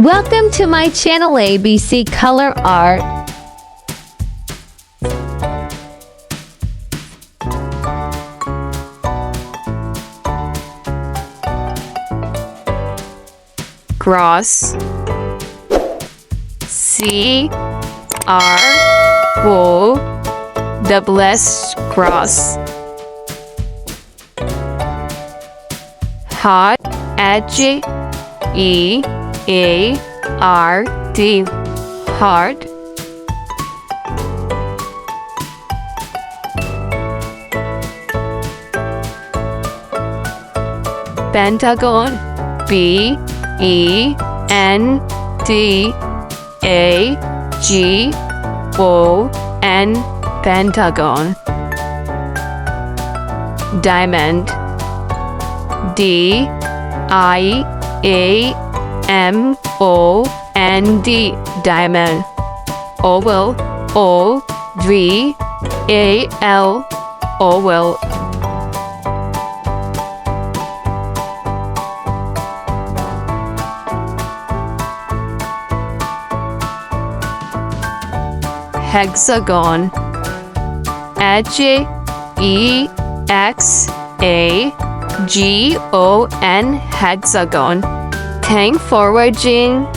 Welcome to my channel ABC Color Art. Cross C R O double S cross. Heart H E A R D heart. Pentagon B E N D A G O N Pentagon. Diamond D I A M O N D diamond. Oval O V A L oval. Hexagon H E X A G O N hexagon. Thanks for watching.